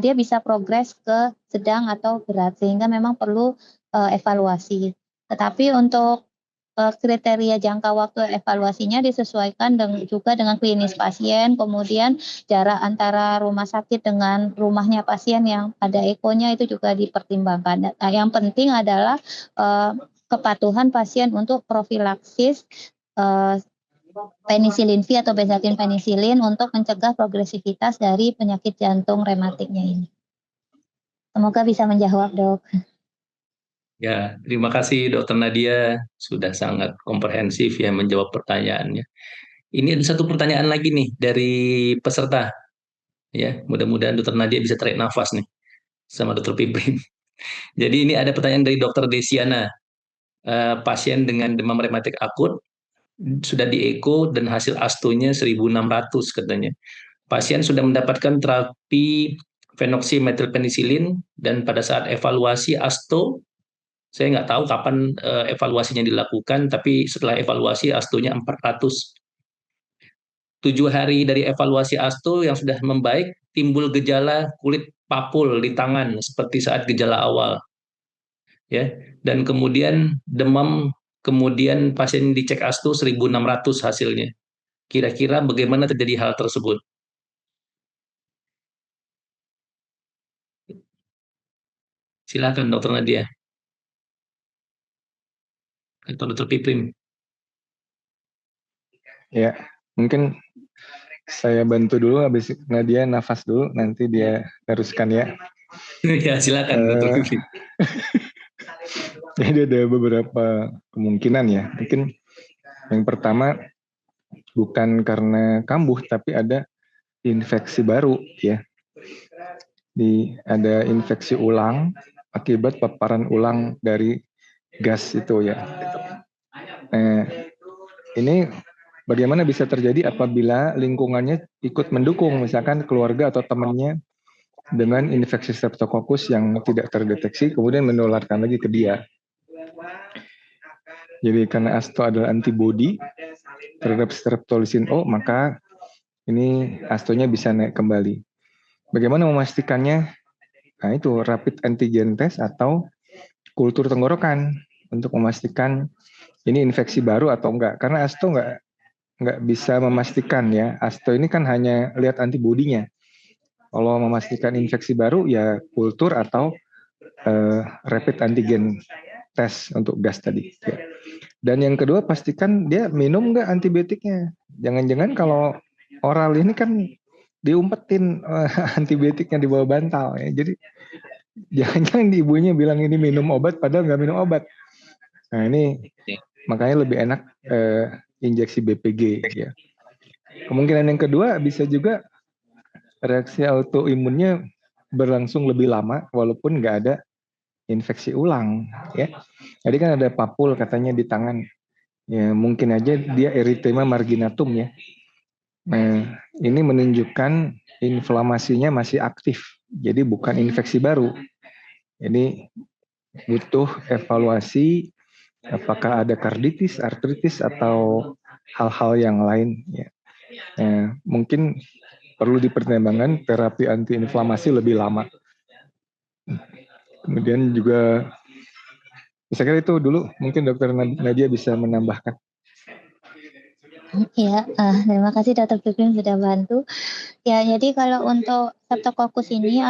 dia bisa progres ke sedang atau berat, sehingga memang perlu evaluasi. Tetapi untuk kriteria jangka waktu evaluasinya disesuaikan juga dengan klinis pasien, kemudian jarak antara rumah sakit dengan rumahnya pasien yang ada ekonya itu juga dipertimbangkan. Nah, yang penting adalah kepatuhan pasien untuk profilaksis penisilin V atau benzatin penisilin untuk mencegah progresivitas dari penyakit jantung rematiknya ini. Semoga bisa menjawab, Dok. Ya, terima kasih Dokter Nadia, sudah sangat komprehensif ya menjawab pertanyaannya. Ini ada satu pertanyaan lagi nih dari peserta. Ya, mudah-mudahan Dokter Nadia bisa tarik nafas nih sama Dokter Piprim. Jadi ini ada pertanyaan dari Dokter Desiana, pasien dengan demam rematik akut, sudah dieko dan hasil astonya 1.600 katanya. Pasien sudah mendapatkan terapi fenoksimetilpenisilin dan pada saat evaluasi asto, saya nggak tahu kapan evaluasinya dilakukan, tapi setelah evaluasi astonya 400. 7 hari dari evaluasi asto yang sudah membaik, timbul gejala kulit papul di tangan seperti saat gejala awal. Ya, dan kemudian demam, kemudian pasien dicek asto 1.600 hasilnya. Kira-kira bagaimana terjadi hal tersebut? Silakan Dokter Nadia atau Dokter Piprim. Ya, mungkin saya bantu dulu, habis Nadia nafas dulu, nanti dia teruskan ya. Ya, silakan Dokter Piprim. Jadi ada beberapa kemungkinan ya. Mungkin yang pertama bukan karena kambuh, tapi ada infeksi baru ya. Ada infeksi ulang akibat paparan ulang dari gas itu ya. Ini bagaimana bisa terjadi apabila lingkungannya ikut mendukung, misalkan keluarga atau temannya dengan infeksi Streptococcus yang tidak terdeteksi, kemudian menularkan lagi ke dia. Jadi karena asto adalah antibodi terhadap streptolisin O, maka ini astonya bisa naik kembali. Bagaimana memastikannya? Nah itu rapid antigen test atau kultur tenggorokan untuk memastikan ini infeksi baru atau enggak. Karena asto enggak bisa memastikan ya. Asto ini kan hanya lihat antibodinya. Kalau memastikan infeksi baru ya kultur atau rapid antigen test untuk gas tadi. Ya. Dan yang kedua pastikan dia minum nggak antibiotiknya. Jangan-jangan kalau oral ini kan diumpetin antibiotiknya di bawah bantal ya. Jadi jangan-jangan ibunya bilang ini minum obat padahal nggak minum obat. Nah ini makanya lebih enak injeksi BPG ya. Kemungkinan yang kedua bisa juga reaksi autoimunnya berlangsung lebih lama walaupun nggak ada infeksi ulang ya. Jadi kan ada papul katanya di tangan. Ya, mungkin aja dia erythema marginatum ya. Nah, ini menunjukkan inflamasinya masih aktif. Jadi bukan infeksi baru. Ini butuh evaluasi apakah ada karditis, artritis atau hal-hal yang lain ya. Mungkin perlu dipertimbangkan terapi antiinflamasi lebih lama. Kemudian juga saya kira itu dulu, mungkin Dokter Nadia bisa menambahkan. Ya, terima kasih Dr. Piprim sudah bantu. Ya, jadi kalau untuk Streptococcus ini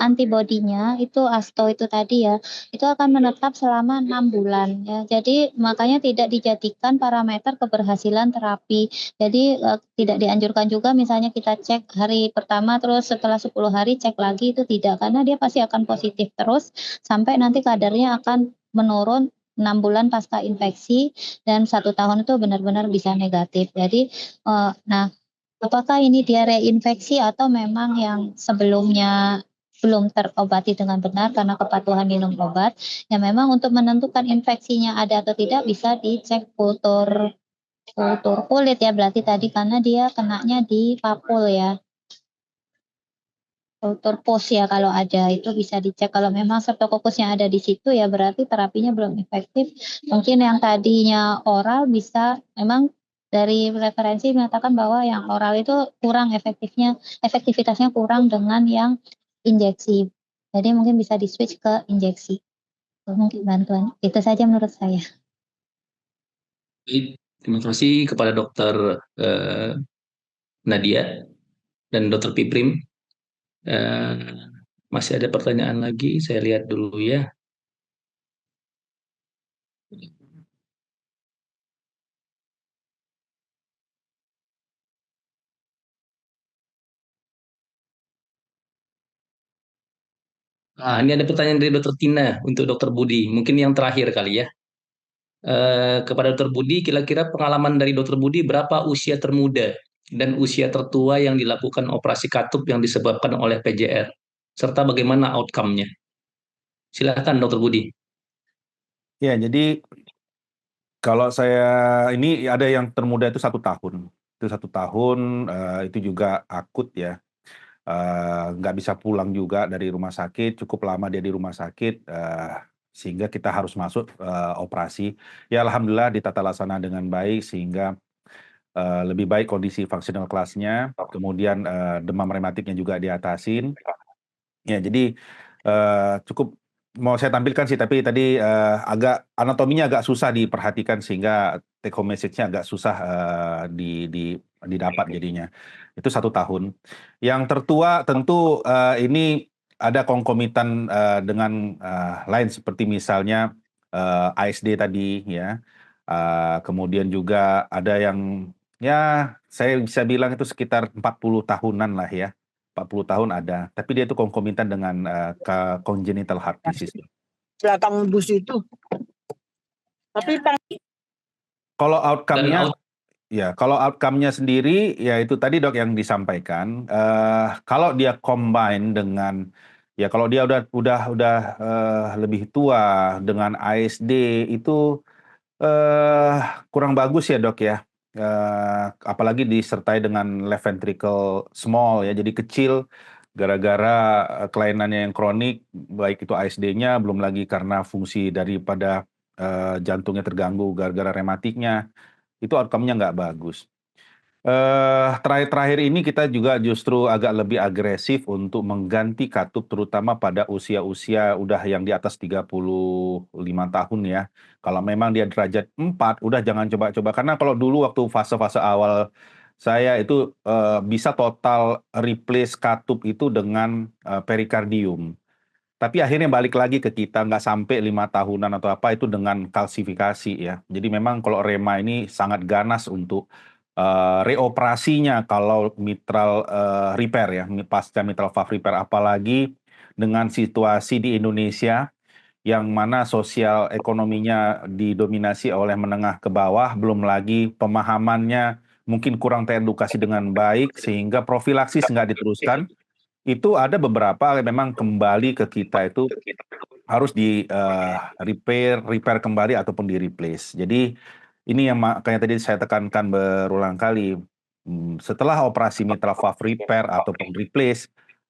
antibodinya itu ASTO itu tadi ya, itu akan menetap selama 6 bulan ya. Jadi makanya tidak dijadikan parameter keberhasilan terapi. Jadi tidak dianjurkan juga misalnya kita cek hari pertama terus setelah 10 hari cek lagi, itu tidak, karena dia pasti akan positif terus sampai nanti kadarnya akan menurun 6 bulan pasca infeksi dan 1 tahun itu benar-benar bisa negatif. Jadi nah, apakah ini dia reinfeksi atau memang yang sebelumnya belum terobati dengan benar karena kepatuhan minum obat? Ya memang untuk menentukan infeksinya ada atau tidak bisa dicek kultur kulit ya, berarti tadi karena dia kenanya di papul ya. Kultur pus ya kalau ada, itu bisa dicek. Kalau memang Streptococcusnya ada di situ ya berarti terapinya belum efektif. Mungkin yang tadinya oral bisa memang dari referensi mengatakan bahwa yang oral itu kurang efektivitasnya kurang dengan yang injeksi. Jadi mungkin bisa di-switch ke injeksi. Itu mungkin bantuan. Itu saja menurut saya. Baik, terima kasih kepada Dokter Nadia dan Dokter Piprim. Eh, Masih ada pertanyaan lagi, saya lihat dulu ya. Ini ada pertanyaan dari Dokter Tina untuk Dokter Budi. Mungkin yang terakhir kali ya. Kepada Dokter Budi, kira-kira pengalaman dari Dokter Budi berapa usia termuda dan usia tertua yang dilakukan operasi katup yang disebabkan oleh PJR, serta bagaimana outcome-nya? Silakan Dokter Budi. Ya, jadi kalau saya ini ada yang termuda itu 1 tahun. Itu 1 tahun, itu juga akut ya. Nggak bisa pulang juga dari rumah sakit, cukup lama dia di rumah sakit, sehingga kita harus masuk operasi. Ya alhamdulillah ditata laksana dengan baik sehingga lebih baik kondisi functional class-nya, kemudian demam rematiknya juga diatasin. Ya jadi cukup mau saya tampilkan sih, tapi tadi agak anatominya agak susah diperhatikan sehingga take home message-nya agak susah didapat jadinya. Itu 1 tahun. Yang tertua tentu ini ada konkomitan dengan lain seperti misalnya ASD tadi ya. Kemudian juga ada yang ya saya bisa bilang itu sekitar 40 tahunan lah ya. 40 tahun ada, tapi dia itu konkomitan dengan congenital heart disease. Belakang bus itu. Tapi kalau outcome-nya ya, kalau outcome-nya sendiri ya itu tadi Dok yang disampaikan. Kalau dia combine dengan ya kalau dia udah lebih tua dengan ASD itu kurang bagus ya Dok ya. Apalagi disertai dengan left ventricle small ya, jadi kecil gara-gara kelainannya yang kronik, baik itu ASD-nya, belum lagi karena fungsi daripada jantungnya terganggu gara-gara rematiknya, itu outcome-nya nggak bagus. Terakhir ini kita juga justru agak lebih agresif untuk mengganti katup terutama pada usia-usia udah yang di atas 35 tahun ya. Kalau memang dia derajat 4, udah jangan coba-coba. Karena kalau dulu waktu fase-fase awal saya itu bisa total replace katup itu dengan perikardium. Tapi akhirnya balik lagi ke kita, nggak sampai 5 tahunan atau apa, itu dengan kalsifikasi ya. Jadi memang kalau rema ini sangat ganas untuk reoperasinya kalau mitral repair ya, pasca mitral valve repair, apalagi dengan situasi di Indonesia yang mana sosial ekonominya didominasi oleh menengah ke bawah, belum lagi pemahamannya mungkin kurang teredukasi dengan baik sehingga profilaksis nggak diteruskan. Itu ada beberapa yang memang kembali ke kita itu harus di repair kembali ataupun di replace. Jadi ini yang makanya tadi saya tekankan berulang kali. Setelah operasi mitral valve repair ataupun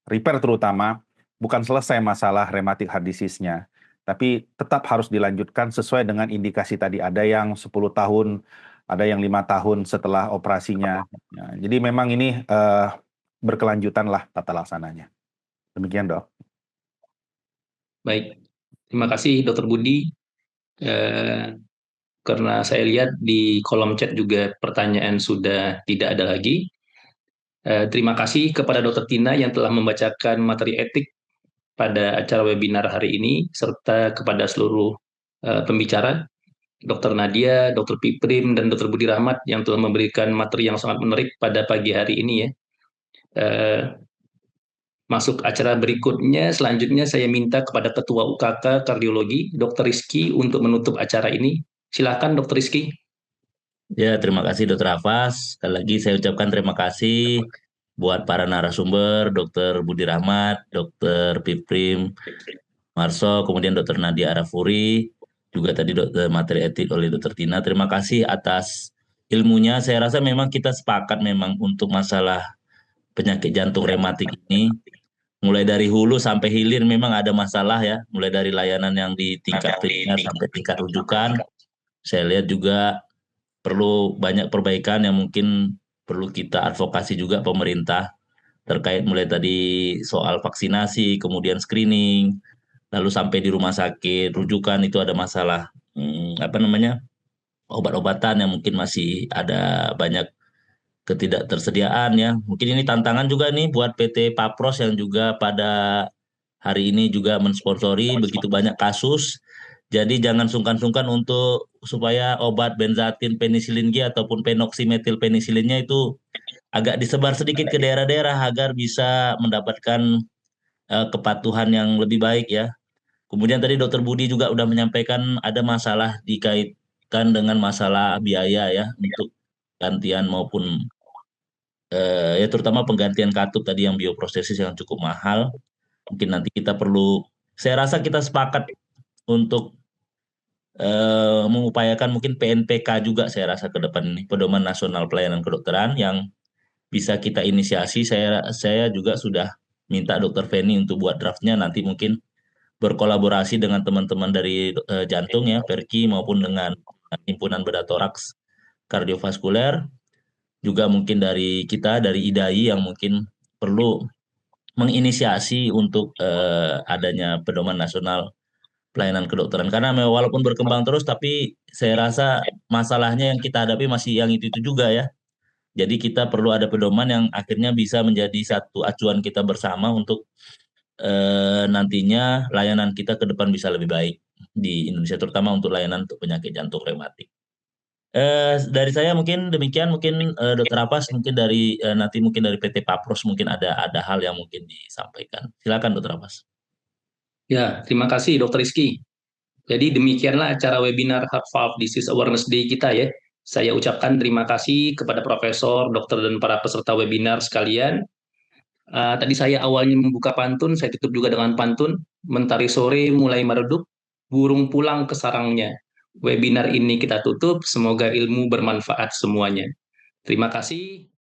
repair terutama, bukan selesai masalah rheumatic heart disease-nya, tapi tetap harus dilanjutkan sesuai dengan indikasi tadi. Ada yang 10 tahun, ada yang 5 tahun setelah operasinya. Ya, jadi memang ini berkelanjutan lah tata laksananya. Demikian, Dok. Baik, terima kasih Dr. Budi. Karena saya lihat di kolom chat juga pertanyaan sudah tidak ada lagi. Terima kasih kepada Dr. Tina yang telah membacakan materi etik pada acara webinar hari ini, serta kepada seluruh pembicara, Dr. Nadia, Dr. Piprim, dan Dr. Budi Rahmat yang telah memberikan materi yang sangat menarik pada pagi hari ini ya. Masuk acara berikutnya, selanjutnya saya minta kepada Ketua UKK Kardiologi, Dr. Rizky, untuk menutup acara ini. Silakan Dr. Rizky. Ya, terima kasih Dr. Hafaz. Sekali lagi saya ucapkan terima kasih buat para narasumber, Dr. Budi Rahmat, Dr. Piprim Marso, kemudian Dr. Nadia Arafuri, juga tadi materi etik oleh Dr. Tina. Terima kasih atas ilmunya. Saya rasa memang kita sepakat memang untuk masalah penyakit jantung rematik ini, mulai dari hulu sampai hilir memang ada masalah ya, mulai dari layanan yang di tingkat primer sampai tingkat rujukan. Saya lihat juga perlu banyak perbaikan yang mungkin perlu kita advokasi juga pemerintah terkait mulai tadi soal vaksinasi, kemudian screening, lalu sampai di rumah sakit rujukan itu ada masalah obat-obatan yang mungkin masih ada banyak ketidaktersediaan ya. Mungkin ini tantangan juga nih buat PT Papros yang juga pada hari ini juga mensponsori begitu banyak kasus. Jadi jangan sungkan-sungkan untuk supaya obat benzatin penisilin G ataupun penoksimetil penisilinnya itu agak disebar sedikit ke daerah-daerah agar bisa mendapatkan kepatuhan yang lebih baik ya. Kemudian tadi Dr. Budi juga udah menyampaikan ada masalah dikaitkan dengan masalah biaya ya untuk gantian maupun ya terutama penggantian katup tadi yang bioprostesis yang cukup mahal. Mungkin nanti kita perlu, saya rasa kita sepakat untuk mengupayakan mungkin PNPK juga saya rasa ke depan ini, Pedoman Nasional Pelayanan Kedokteran yang bisa kita inisiasi. Saya juga sudah minta Dr. Feni untuk buat draftnya, nanti mungkin berkolaborasi dengan teman-teman dari jantung ya, Perki maupun dengan Himpunan Bedah Toraks Kardiovaskuler, juga mungkin dari kita dari IDAI yang mungkin perlu menginisiasi untuk adanya Pedoman Nasional Pelayanan Kedokteran, karena walaupun berkembang terus tapi saya rasa masalahnya yang kita hadapi masih yang itu juga ya. Jadi kita perlu ada pedoman yang akhirnya bisa menjadi satu acuan kita bersama untuk nantinya layanan kita ke depan bisa lebih baik di Indonesia, terutama untuk layanan untuk penyakit jantung rematik. Dari saya mungkin demikian, mungkin Dr. Hafaz mungkin dari nanti mungkin dari PT Papros mungkin ada hal yang mungkin disampaikan. Silakan Dr. Hafaz. Ya, terima kasih Dr. Rizky. Jadi demikianlah acara webinar Heart Valve Disease Awareness Day kita ya. Saya ucapkan terima kasih kepada profesor, dokter, dan para peserta webinar sekalian. Tadi saya awalnya membuka pantun, saya tutup juga dengan pantun. Mentari sore mulai meredup, burung pulang ke sarangnya. Webinar ini kita tutup, semoga ilmu bermanfaat semuanya. Terima kasih.